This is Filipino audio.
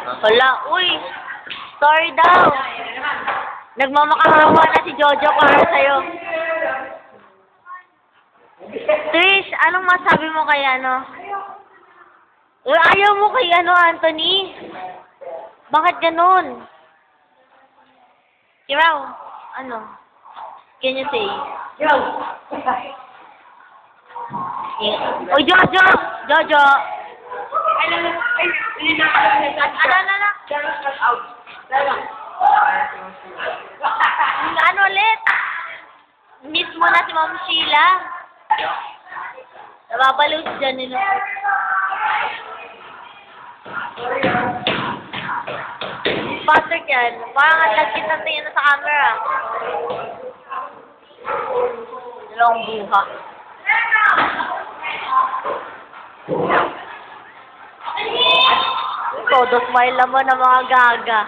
Wala, uy. Sorry daw. Nagmamakaawa na si Jojo para sa'yo. Trish, anong masabi mo kay ano? Ayaw mo kay ano, Anthony? Bakit ganun? Kiraw, ano? Can you say? Oh, Jojo! Jojo! Ano? Ano ulit? Miss mo na si Ma'am Sheila. Nababaliw si Janino. Patrick yan. Parang ang lagkit ang tingin na sa camera. Dalawang buha. Todo smile naman ng mga gaga.